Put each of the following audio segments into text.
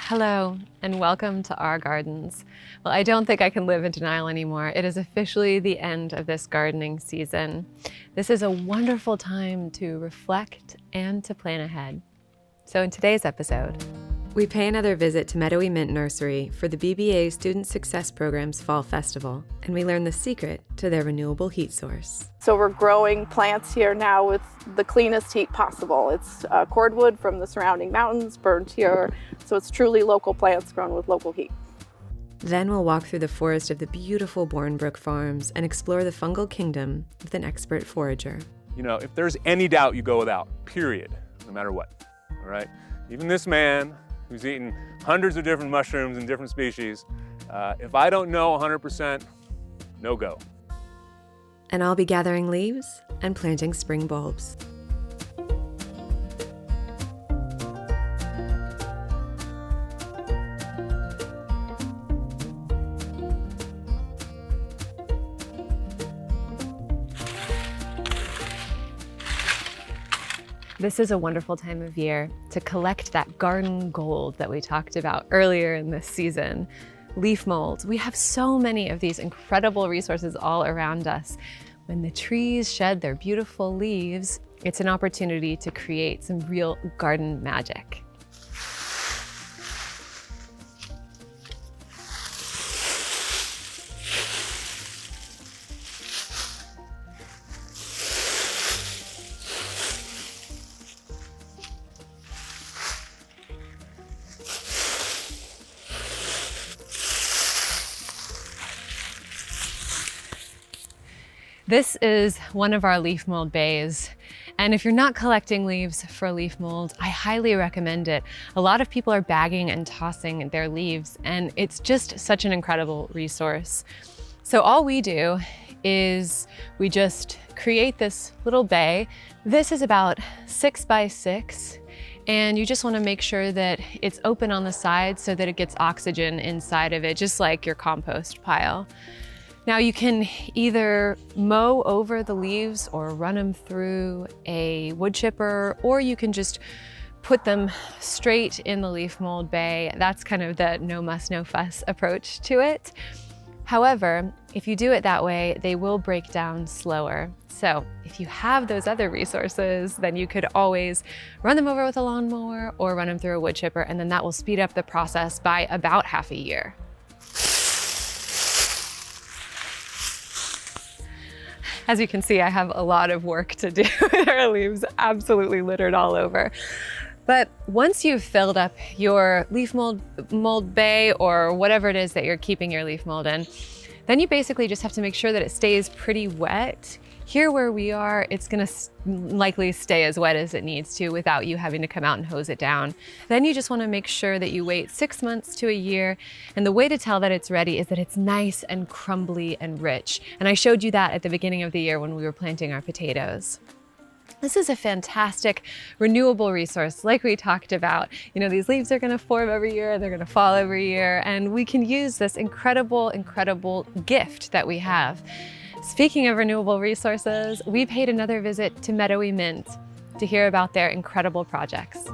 Hello, and welcome to our gardens. Well, I don't think I can live in denial anymore. It is officially the end of this gardening season. This is a wonderful time to reflect and to plan ahead. So in today's episode, we pay another visit to Meadowy Mint Nursery for the BBA Student Success Program's Fall Festival, and we learn the secret to their renewable heat source. So we're growing plants here now with the cleanest heat possible. It's cordwood from the surrounding mountains, burned here, so it's truly local plants grown with local heat. Then we'll walk through the forest of the beautiful Boorne Brook Farms and explore the fungal kingdom with an expert forager. You know, if there's any doubt, you go without, period, no matter what, all right? Even this man, who's eaten hundreds of different mushrooms and different species, if I don't know 100%, no go. And I'll be gathering leaves and planting spring bulbs. This is a wonderful time of year to collect that garden gold that we talked about earlier in this season. Leaf molds. We have so many of these incredible resources all around us. When the trees shed their beautiful leaves, it's an opportunity to create some real garden magic. This is one of our leaf mold bays. And if you're not collecting leaves for leaf mold, I highly recommend it. A lot of people are bagging and tossing their leaves, and it's just such an incredible resource. So all we do is we just create this little bay. This is about 6 by 6. And you just want to make sure that it's open on the sides so that it gets oxygen inside of it, just like your compost pile. Now you can either mow over the leaves or run them through a wood chipper, or you can just put them straight in the leaf mold bay. That's kind of the no muss, no fuss approach to it. However, if you do it that way, they will break down slower. So if you have those other resources, then you could always run them over with a lawnmower or run them through a wood chipper, and then that will speed up the process by about half a year. As you can see, I have a lot of work to do. There are leaves absolutely littered all over. But once you've filled up your leaf mold bay or whatever it is that you're keeping your leaf mold in, then you basically just have to make sure that it stays pretty wet. Here where we are, it's gonna likely stay as wet as it needs to without you having to come out and hose it down. Then you just wanna make sure that you wait 6 months to a year. And the way to tell that it's ready is that it's nice and crumbly and rich. And I showed you that at the beginning of the year when we were planting our potatoes. This is a fantastic renewable resource like we talked about. You know, these leaves are gonna form every year and they're gonna fall every year. And we can use this incredible, incredible gift that we have. Speaking of renewable resources, we paid another visit to Meadowy Mint to hear about their incredible projects.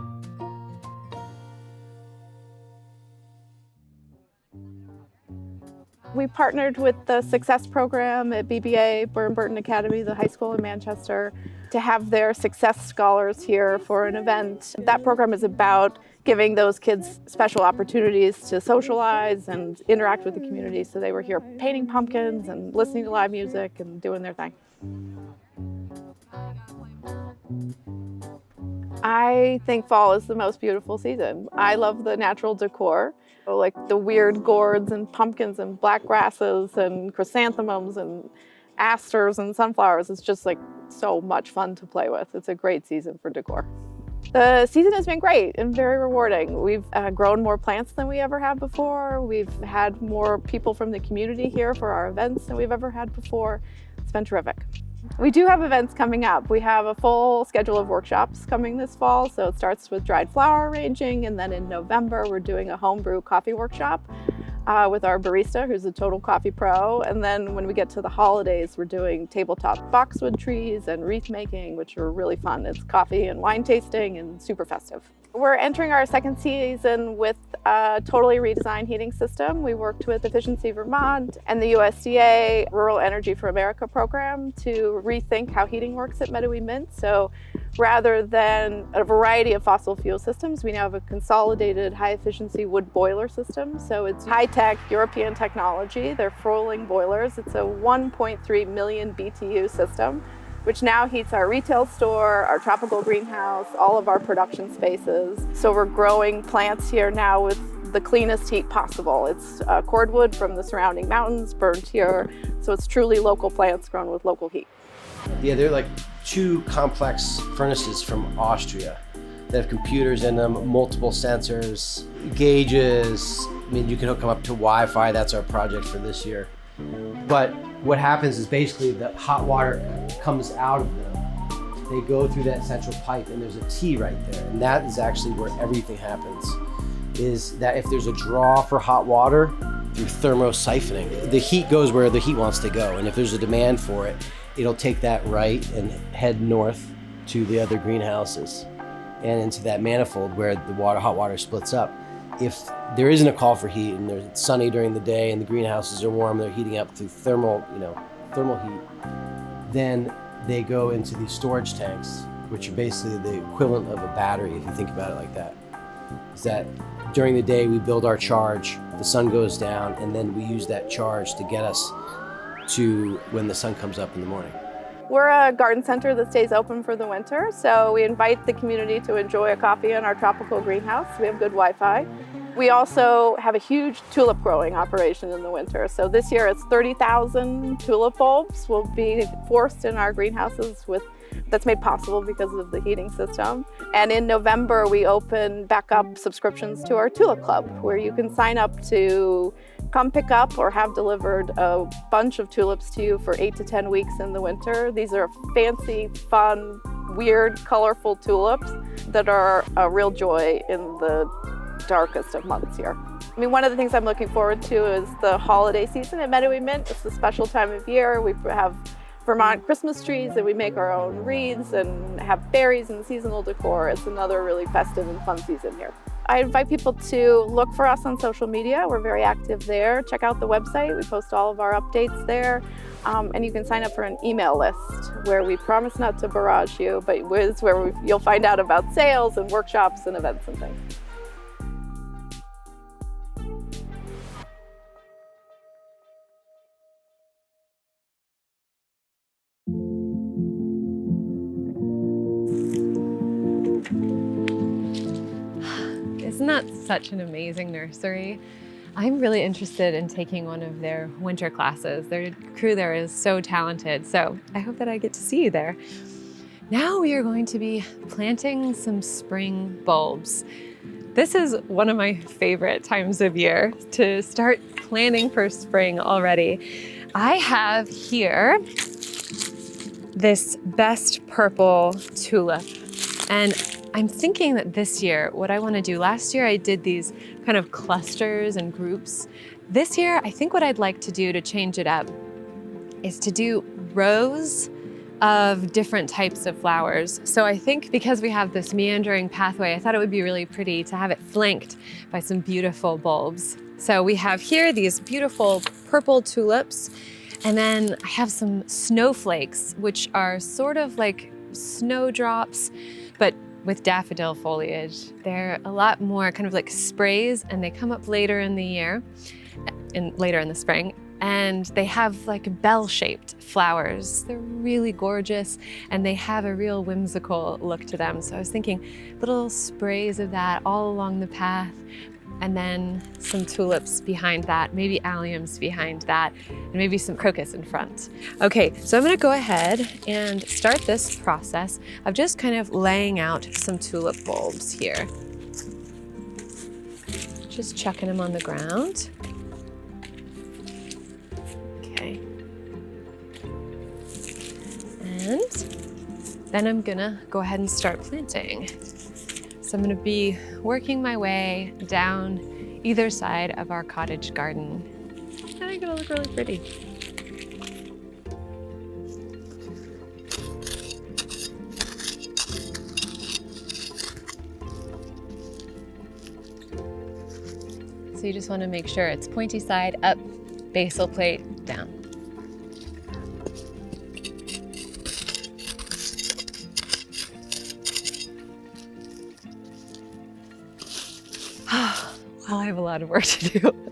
We partnered with the Success Program at BBA, Burton Academy, the high school in Manchester, to have their Success Scholars here for an event. That program is about giving those kids special opportunities to socialize and interact with the community. So they were here painting pumpkins and listening to live music and doing their thing. I think fall is the most beautiful season. I love the natural decor, like the weird gourds and pumpkins and black grasses and chrysanthemums and asters and sunflowers. It's just like so much fun to play with. It's a great season for decor. The season has been great and very rewarding. We've grown more plants than we ever have before. We've had more people from the community here for our events than we've ever had before. It's been terrific. We do have events coming up. We have a full schedule of workshops coming this fall. So it starts with dried flower arranging, and then in November we're doing a homebrew coffee workshop. with our barista, who's a total coffee pro. And then when we get to the holidays, we're doing tabletop boxwood trees and wreath making, which are really fun. It's coffee and wine tasting and super festive. We're entering our second season with a totally redesigned heating system. We worked with Efficiency Vermont and the USDA Rural Energy for America program to rethink how heating works at Meadowy Mint. So rather than a variety of fossil fuel systems, we now have a consolidated high-efficiency wood boiler system. So it's high-tech European technology. They're Froling boilers. It's a 1.3 million BTU system, which now heats our retail store, our tropical greenhouse, all of our production spaces. So we're growing plants here now with the cleanest heat possible. It's cordwood from the surrounding mountains, burned here. So it's truly local plants grown with local heat. Yeah, they're like 2 complex furnaces from Austria that have computers in them, multiple sensors, gauges. I mean, you can hook them up to Wi-Fi. That's our project for this year. But what happens is basically the hot water comes out of them. They go through that central pipe and there's a T right there. And that is actually where everything happens, is that if there's a draw for hot water through thermosiphoning, the heat goes where the heat wants to go. And if there's a demand for it, it'll take that right and head north to the other greenhouses and into that manifold where the hot water splits up. If there isn't a call for heat and it's sunny during the day and the greenhouses are warm, they're heating up through thermal heat, then they go into these storage tanks, which are basically the equivalent of a battery, if you think about it like that. Is that during the day we build our charge, the sun goes down, and then we use that charge to get us to when the sun comes up in the morning. We're a garden center that stays open for the winter, so we invite the community to enjoy a coffee in our tropical greenhouse. We have good Wi-Fi. We also have a huge tulip growing operation in the winter. So this year it's 30,000 tulip bulbs will be forced in our greenhouses that's made possible because of the heating system. And in November, we open back up subscriptions to our Tulip Club, where you can sign up to come pick up or have delivered a bunch of tulips to you for 8 to 10 weeks in the winter. These are fancy, fun, weird, colorful tulips that are a real joy in the darkest of months here. I mean, one of the things I'm looking forward to is the holiday season at Meadowy Mint. It's a special time of year. We have Vermont Christmas trees and we make our own wreaths and have berries and seasonal decor. It's another really festive and fun season here. I invite people to look for us on social media. We're very active there. Check out the website. We post all of our updates there. And you can sign up for an email list where we promise not to barrage you, but it's where you'll find out about sales and workshops and events and things. Isn't that such an amazing nursery? I'm really interested in taking one of their winter classes. Their crew there is so talented, so I hope that I get to see you there. Now we are going to be planting some spring bulbs. This is one of my favorite times of year to start planning for spring already. I have here this best purple tulip, and I'm thinking that this year, what I want to do, last year I did these kind of clusters and groups. This year, I think what I'd like to do to change it up is to do rows of different types of flowers. So I think because we have this meandering pathway, I thought it would be really pretty to have it flanked by some beautiful bulbs. So we have here these beautiful purple tulips, and then I have some snowflakes, which are sort of like snowdrops, but with daffodil foliage. They're a lot more kind of like sprays, and they come up later in the year, later in the spring, and they have like bell-shaped flowers. They're really gorgeous, and they have a real whimsical look to them. So I was thinking little sprays of that all along the path, and then some tulips behind that, maybe alliums behind that, and maybe some crocus in front. Okay, so I'm gonna go ahead and start this process of just kind of laying out some tulip bulbs here. Just chucking them on the ground. Okay. And then I'm gonna go ahead and start planting. So I'm gonna be working my way down either side of our cottage garden. And it's gonna look really pretty. So you just want to make sure it's pointy side up, basal plate down. Well, I have a lot of work to do.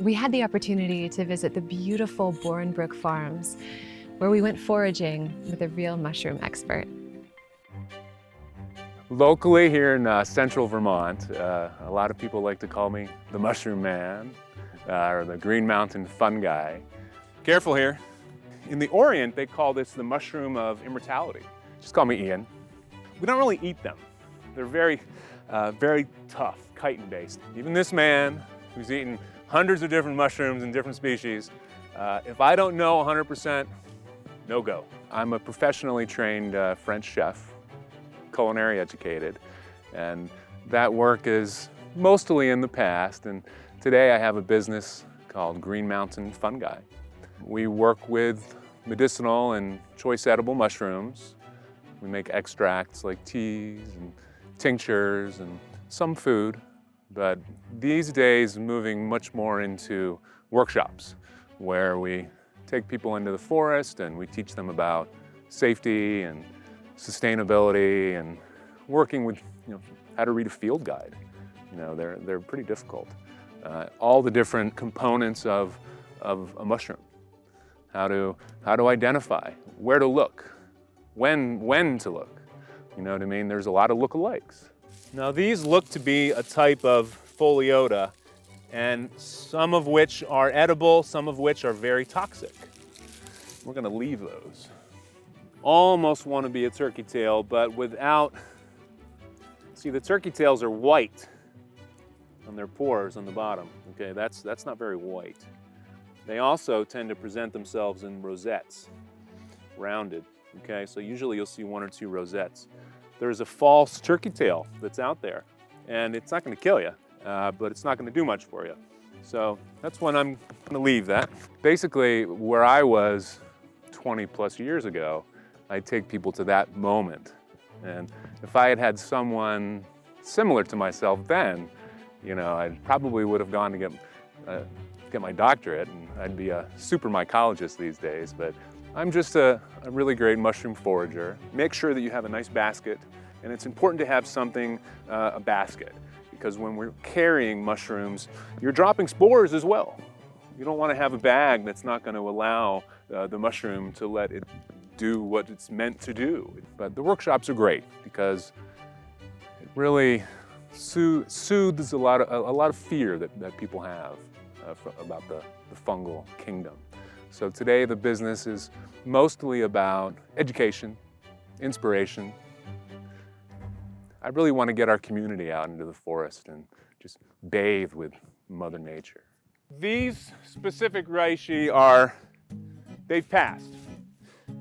We had the opportunity to visit the beautiful Boorne Brook Farms, where we went foraging with a real mushroom expert. Locally here in central Vermont, a lot of people like to call me the Mushroom Man or the Green Mountain Fun Guy. Careful here. In the Orient, they call this the mushroom of immortality. Just call me Ian. We don't really eat them. They're very tough, chitin-based. Even this man, who's eaten hundreds of different mushrooms and different species, if I don't know 100%, no go. I'm a professionally trained French chef, culinary educated, and that work is mostly in the past, and today I have a business called Green Mountain Fun Guy. We work with medicinal and choice edible mushrooms. We make extracts like teas and tinctures and some food, but these days moving much more into workshops where we take people into the forest and we teach them about safety and sustainability and working with how to read a field guide. They're pretty difficult. All the different components of a mushroom. How to identify, where to look, when to look. You know what I mean? There's a lot of lookalikes. Now these look to be a type of Pholiota, and some of which are edible, some of which are very toxic. We're gonna leave those. Almost want to be a turkey tail, but without, see, the turkey tails are white on their pores on the bottom. Okay, that's not very white. They also tend to present themselves in rosettes, rounded. Okay, so usually you'll see one or two rosettes. There's a false turkey tail that's out there, and it's not going to kill you, but it's not going to do much for you. So that's when I'm going to leave that. Basically, where I was 20 plus years ago, I'd take people to that moment. And if I had had someone similar to myself then, I probably would have gone to get my doctorate, and I'd be a super mycologist these days, but I'm just a really great mushroom forager. Make sure that you have a nice basket, and it's important to have something, a basket, because when we're carrying mushrooms, you're dropping spores as well. You don't want to have a bag that's not going to allow the mushroom to let it do what it's meant to do. But the workshops are great because it really soothes a lot of fear that people have about the fungal kingdom. So today the business is mostly about education, inspiration. I really want to get our community out into the forest and just bathe with Mother Nature. These specific reishi they've passed.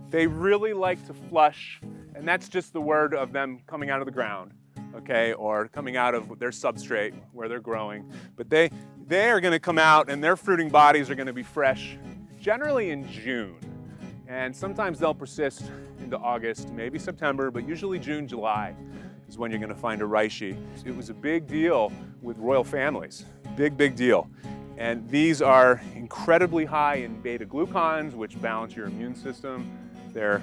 They really like to flush, and that's just the word of them coming out of the ground, okay, or coming out of their substrate where they're growing. But they are going to come out, and their fruiting bodies are going to be fresh, generally in June. And sometimes they'll persist into August, maybe September, but usually June, July is when you're going to find a reishi. It was a big deal with royal families, big deal. And these are incredibly high in beta-glucans, which balance your immune system. They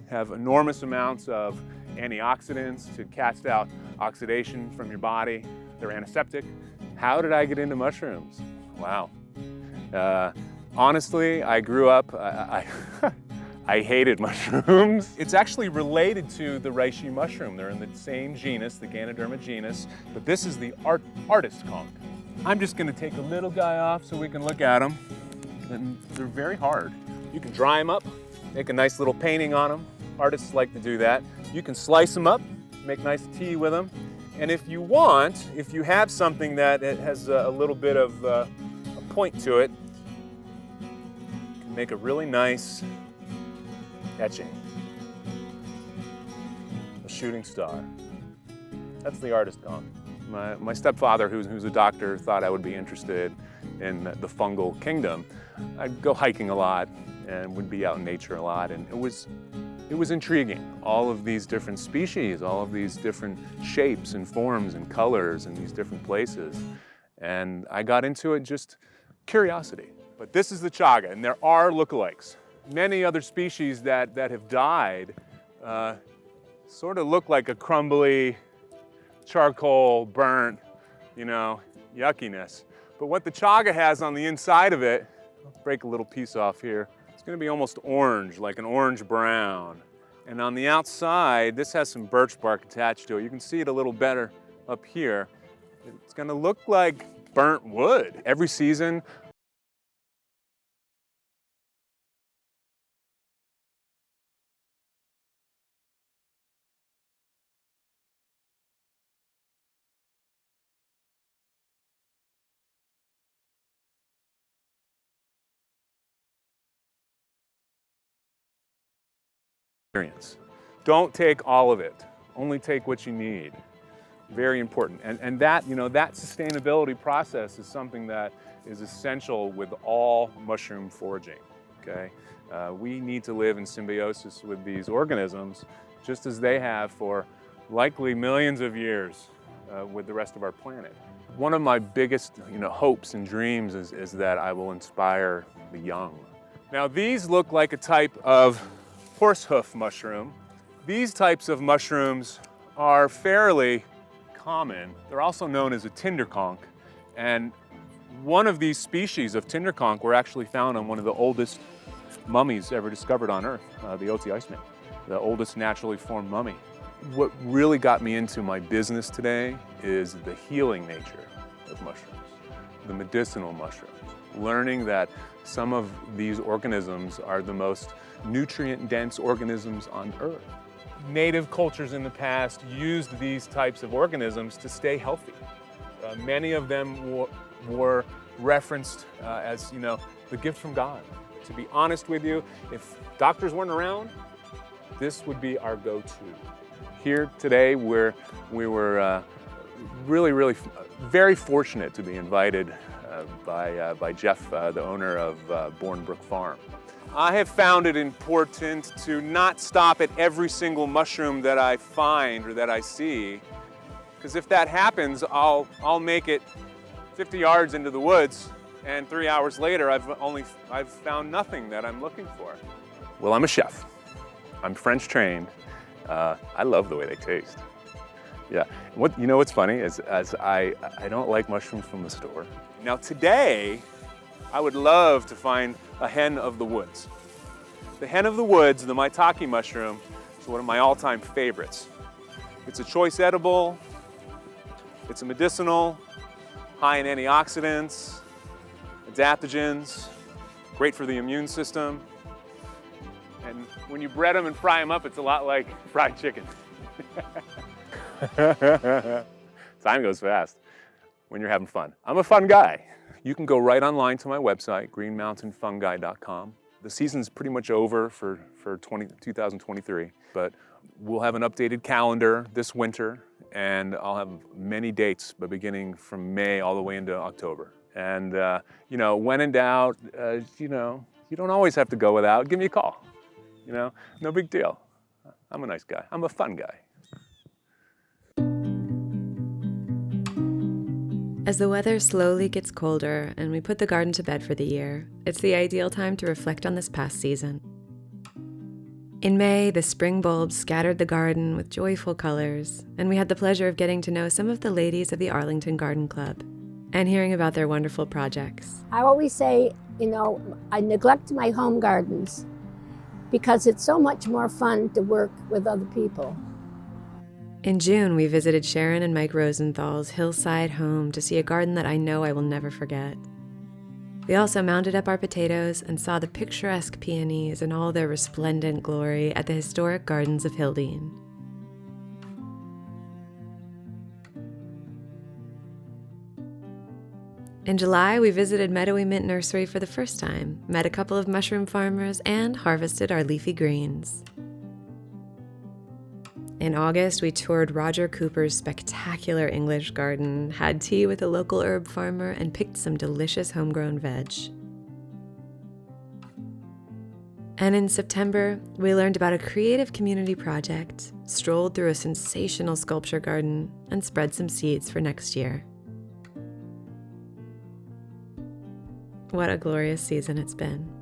have enormous amounts of antioxidants to cast out oxidation from your body. They're antiseptic. How did I get into mushrooms? Wow. Honestly, I grew up, I hated mushrooms. It's actually related to the reishi mushroom. They're in the same genus, the Ganoderma genus, but this is the artist conch. I'm just gonna take a little guy off so we can look at them. And they're very hard. You can dry them up, make a nice little painting on them. Artists like to do that. You can slice them up, make nice tea with them. And if you want, if you have something that has a little bit of a point to it, you can make a really nice etching. A shooting star. That's the artist conch. My stepfather, who's a doctor, thought I would be interested in the fungal kingdom. I'd go hiking a lot and would be out in nature a lot, and it was intriguing. All of these different species, all of these different shapes and forms and colors in these different places. And I got into it just curiosity. But this is the chaga, and there are lookalikes. Many other species that have died sort of look like a crumbly, charcoal, burnt, yuckiness. But what the chaga has on the inside of it, I'll break a little piece off here, it's gonna be almost orange, like an orange brown. And on the outside, this has some birch bark attached to it. You can see it a little better up here. It's gonna look like burnt wood. Every season, experience. Don't take all of it. Only take what you need. Very important. And that, that sustainability process is something that is essential with all mushroom foraging, okay? We need to live in symbiosis with these organisms just as they have for likely millions of years with the rest of our planet. One of my biggest, hopes and dreams is that I will inspire the young. Now these look like a type of horsehoof mushroom. These types of mushrooms are fairly common. They're also known as a tinderconch, and one of these species of tinderconch were actually found on one of the oldest mummies ever discovered on Earth, the Otzi Iceman, the oldest naturally formed mummy. What really got me into my business today is the healing nature of mushrooms, the medicinal mushrooms, learning that some of these organisms are the most nutrient-dense organisms on Earth. Native cultures in the past used these types of organisms to stay healthy. Many of them were referenced as, the gift from God. To be honest with you, if doctors weren't around, this would be our go-to. Here today, we were really very fortunate to be invited by Jeff, the owner of Boorne Brook Farms. I have found it important to not stop at every single mushroom that I find or that I see, because if that happens, I'll make it 50 yards into the woods, and 3 hours later, I've found nothing that I'm looking for. Well, I'm a chef. I'm French trained. I love the way they taste. Yeah. What's funny is I don't like mushrooms from the store. Now today, I would love to find a hen of the woods. The hen of the woods, the maitake mushroom, is one of my all-time favorites. It's a choice edible, it's a medicinal, high in antioxidants, adaptogens, great for the immune system. And when you bread them and fry them up, it's a lot like fried chicken. Time goes fast when you're having fun. I'm a fun guy. You can go right online to my website, greenmountainfungi.com. The season's pretty much over for 2023, but we'll have an updated calendar this winter, and I'll have many dates, but beginning from May all the way into October. And when in doubt, you don't always have to go without. Give me a call. No big deal. I'm a nice guy. I'm a fun guy. As the weather slowly gets colder and we put the garden to bed for the year, it's the ideal time to reflect on this past season. In May, the spring bulbs scattered the garden with joyful colors, and we had the pleasure of getting to know some of the ladies of the Arlington Garden Club and hearing about their wonderful projects. I always say, I neglect my home gardens because it's so much more fun to work with other people. In June, we visited Sharon and Mike Rosenthal's hillside home to see a garden that I know I will never forget. We also mounted up our potatoes and saw the picturesque peonies in all their resplendent glory at the historic gardens of Hildene. In July, we visited Meadowy Mint Nursery for the first time, met a couple of mushroom farmers, and harvested our leafy greens. In August, we toured Roger Cooper's spectacular English garden, had tea with a local herb farmer, and picked some delicious homegrown veg. And in September, we learned about a creative community project, strolled through a sensational sculpture garden, and spread some seeds for next year. What a glorious season it's been.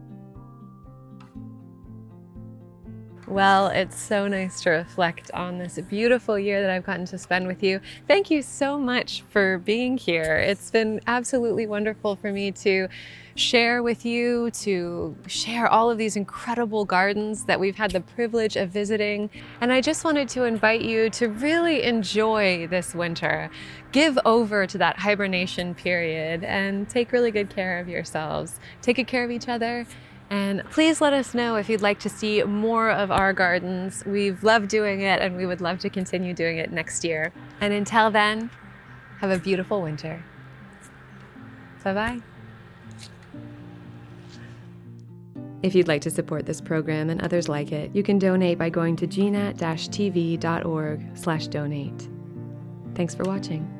Well, it's so nice to reflect on this beautiful year that I've gotten to spend with you. Thank you so much for being here. It's been absolutely wonderful for me to share with you, to share all of these incredible gardens that we've had the privilege of visiting. And I just wanted to invite you to really enjoy this winter. Give over to that hibernation period and take really good care of yourselves. Take good care of each other. And please let us know if you'd like to see more of our gardens. We've loved doing it and we would love to continue doing it next year. And until then, have a beautiful winter. Bye-bye. If you'd like to support this program and others like it, you can donate by going to GNAT-TV.org/donate. Thanks for watching.